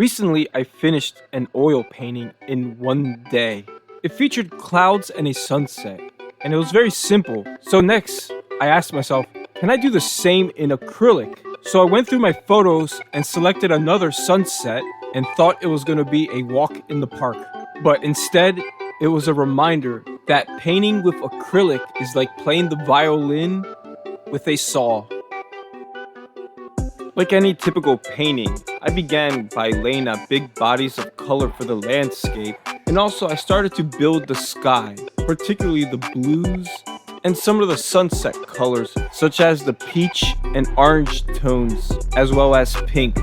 Recently, I finished an oil painting in one day. It featured clouds and a sunset, and it was very simple. So next, I asked myself, can I do the same in acrylic? So I went through my photos and selected another sunset and thought it was going to be a walk in the park. But instead, it was a reminder that painting with acrylic is like playing the violin with a saw. Like any typical painting, I began by laying out big bodies of color for the landscape, and also I started to build the sky, particularly the blues and some of the sunset colors, such as the peach and orange tones, as well as pink.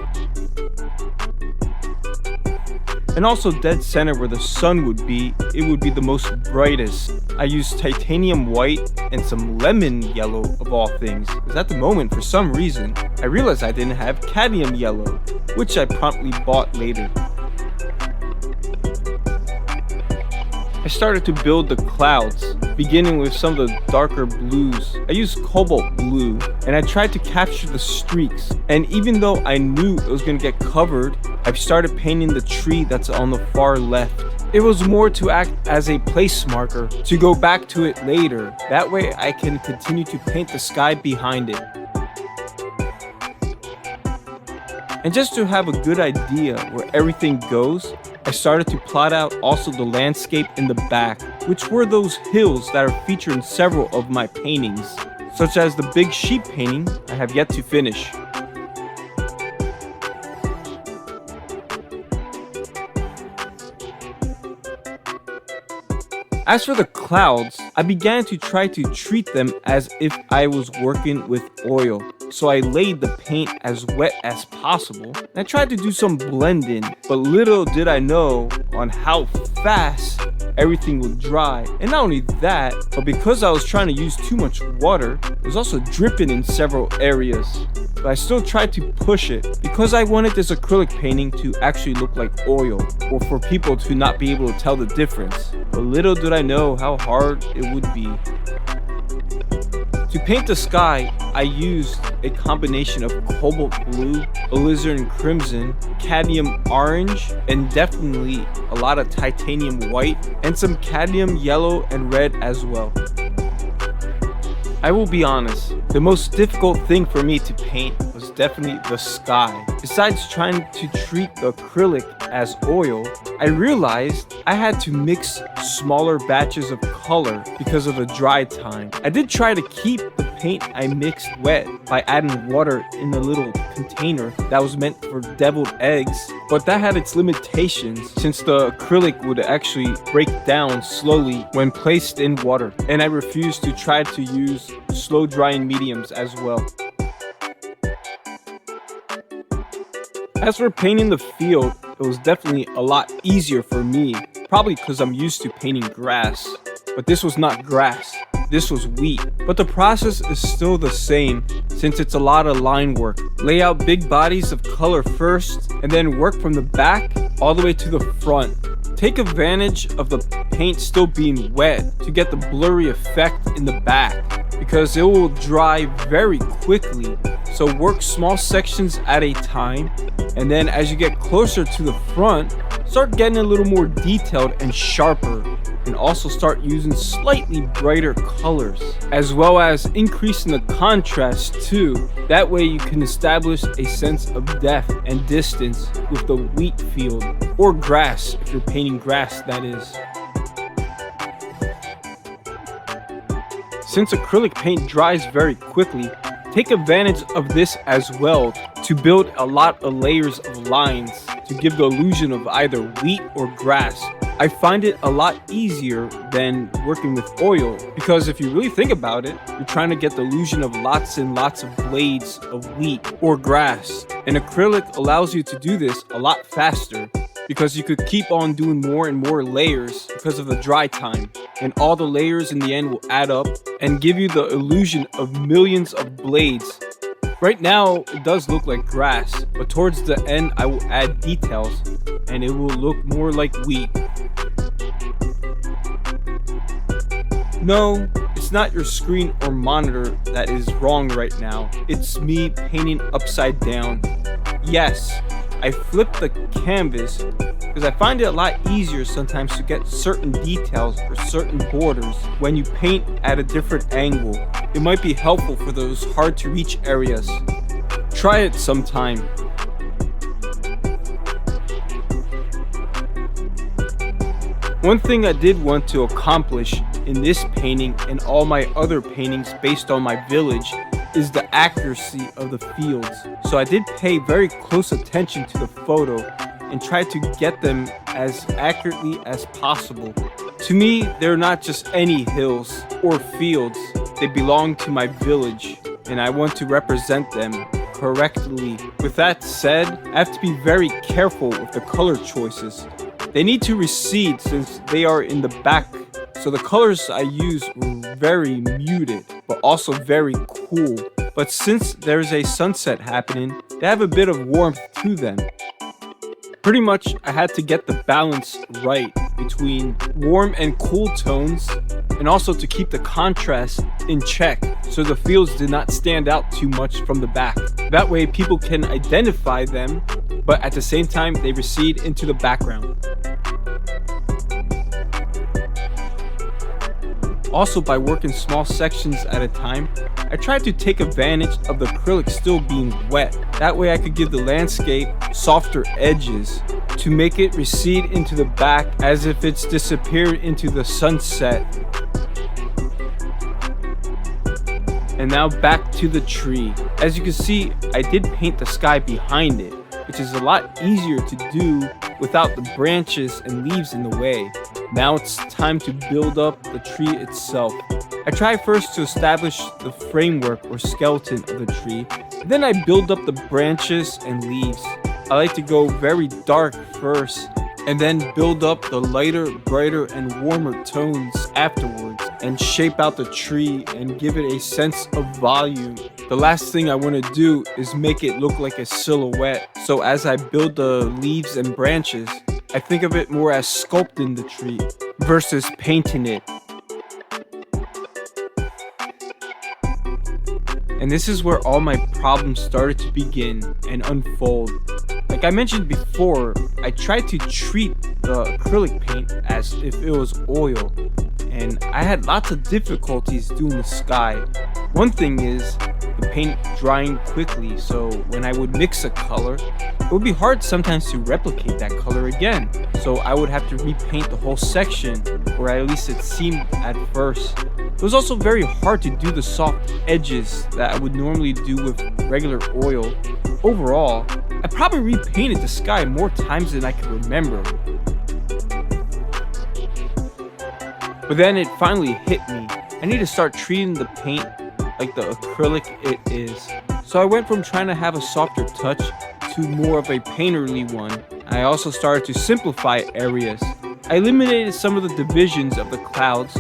And also dead center where the sun would be, it would be the most brightest. I used titanium white and some lemon yellow of all things, because at the moment, for some reason, I realized I didn't have cadmium yellow, which I promptly bought later. I started to build the clouds, beginning with some of the darker blues. I used cobalt blue, and I tried to capture the streaks. And even though I knew it was going to get covered, I started painting the tree that's on the far left. It was more to act as a place marker, to go back to it later. That way I can continue to paint the sky behind it. And just to have a good idea where everything goes, I started to plot out also the landscape in the back, which were those hills that are featured in several of my paintings, such as the big sheep painting I have yet to finish. As for the clouds, I began to try to treat them as if I was working with oil. So I laid the paint as wet as possible. And I tried to do some blending, but little did I know on how fast everything would dry. And not only that, but because I was trying to use too much water, it was also dripping in several areas. But I still tried to push it because I wanted this acrylic painting to actually look like oil, or for people to not be able to tell the difference. But little did I know how hard it would be. To paint the sky, I used a combination of cobalt blue, alizarin crimson, cadmium orange, and definitely a lot of titanium white, and some cadmium yellow and red as well. I will be honest, the most difficult thing for me to paint was definitely the sky. Besides trying to treat the acrylic as oil, I realized I had to mix smaller batches of color because of the dry time. I did try to keep the paint I mixed wet by adding water in a little container that was meant for deviled eggs, but that had its limitations since the acrylic would actually break down slowly when placed in water, and I refused to try to use slow drying mediums as well. As for painting the field, it was definitely a lot easier for me, probably because I'm used to painting grass. But this was not grass, this was wheat. But the process is still the same since it's a lot of line work. Lay out big bodies of color first, and then work from the back all the way to the front. Take advantage of the paint still being wet to get the blurry effect in the back, because it will dry very quickly. So work small sections at a time, and then as you get closer to the front, start getting a little more detailed and sharper, and also start using slightly brighter colors, as well as increasing the contrast too. That way you can establish a sense of depth and distance with the wheat field, or grass if you're painting grass, that is. Since acrylic paint dries very quickly, take advantage of this as well to build a lot of layers of lines to give the illusion of either wheat or grass. I find it a lot easier than working with oil, because if you really think about it, you're trying to get the illusion of lots and lots of blades of wheat or grass. And acrylic allows you to do this a lot faster, because you could keep on doing more and more layers because of the dry time. And all the layers in the end will add up and give you the illusion of millions of blades. Right now, it does look like grass, but towards the end, I will add details and it will look more like wheat. No, it's not your screen or monitor that is wrong right now. It's me painting upside down. Yes, I flip the canvas because I find it a lot easier sometimes to get certain details or certain borders when you paint at a different angle. It might be helpful for those hard to reach areas. Try it sometime. One thing I did want to accomplish in this painting and all my other paintings based on my village is the accuracy of the fields. So I did pay very close attention to the photo and try to get them as accurately as possible. To me, they're not just any hills or fields. They belong to my village and I want to represent them correctly. With that said, I have to be very careful with the color choices. They need to recede since they are in the back, so the colors I use were very muted, but also very cool. But since there's a sunset happening, they have a bit of warmth to them. Pretty much, I had to get the balance right between warm and cool tones, and also to keep the contrast in check so the fields did not stand out too much from the back. That way people can identify them, but at the same time they recede into the background. Also, by working small sections at a time, I tried to take advantage of the acrylic still being wet. That way I could give the landscape softer edges to make it recede into the back as if it's disappeared into the sunset. And now back to the tree. As you can see, I did paint the sky behind it, which is a lot easier to do without the branches and leaves in the way. Now it's time to build up the tree itself. I try first to establish the framework or skeleton of the tree, then I build up the branches and leaves. I like to go very dark first, and then build up the lighter, brighter, and warmer tones afterwards, and shape out the tree and give it a sense of volume. The last thing I want to do is make it look like a silhouette, so as I build the leaves and branches, I think of it more as sculpting the tree versus painting it. And this is where all my problems started to begin and unfold. Like I mentioned before, I tried to treat the acrylic paint as if it was oil, and I had lots of difficulties doing the sky. One thing is the paint drying quickly, so when I would mix a color, it would be hard sometimes to replicate that color again. So I would have to repaint the whole section, or at least it seemed at first. It was also very hard to do the soft edges that I would normally do with regular oil. Overall, I probably repainted the sky more times than I can remember. But then it finally hit me. I need to start treating the paint like the acrylic it is. So I went from trying to have a softer touch to more of a painterly one. I also started to simplify areas. I eliminated some of the divisions of the clouds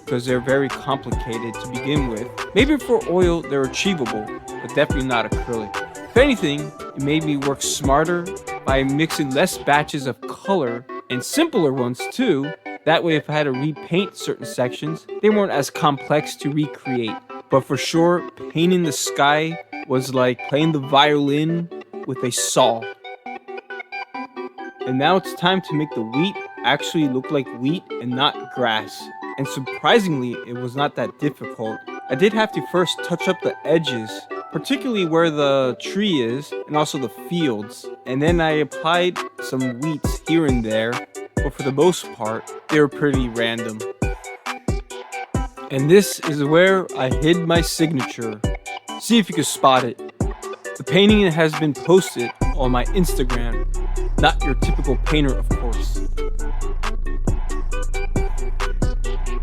because they're very complicated to begin with. Maybe for oil they're achievable, but definitely not acrylic. If anything, it made me work smarter by mixing less batches of color and simpler ones too. That way if I had to repaint certain sections, they weren't as complex to recreate. But for sure, painting the sky was like playing the violin with a saw. And now it's time to make the wheat actually look like wheat and not grass. And surprisingly, it was not that difficult. I did have to first touch up the edges, particularly where the tree is and also the fields. And then I applied some wheats here and there, but for the most part, they were pretty random. And this is where I hid my signature. See if you can spot it. The painting has been posted on my Instagram. Not your typical painter, of course.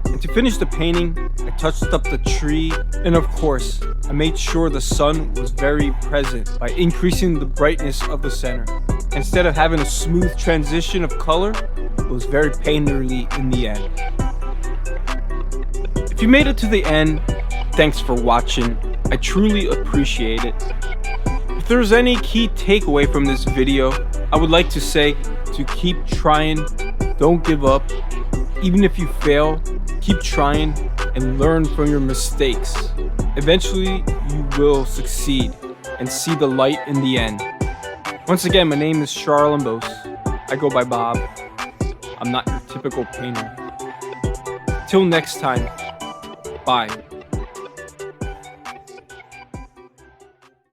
And to finish the painting, I touched up the tree, and of course, I made sure the sun was very present by increasing the brightness of the center. Instead of having a smooth transition of color, it was very painterly in the end. If you made it to the end, thanks for watching. I truly appreciate it. If there's any key takeaway from this video, I would like to say to keep trying, don't give up. Even if you fail, keep trying and learn from your mistakes. Eventually, you will succeed and see the light in the end. Once again, my name is Charlambos. I go by Bob. I'm not your typical painter. Till next time, bye.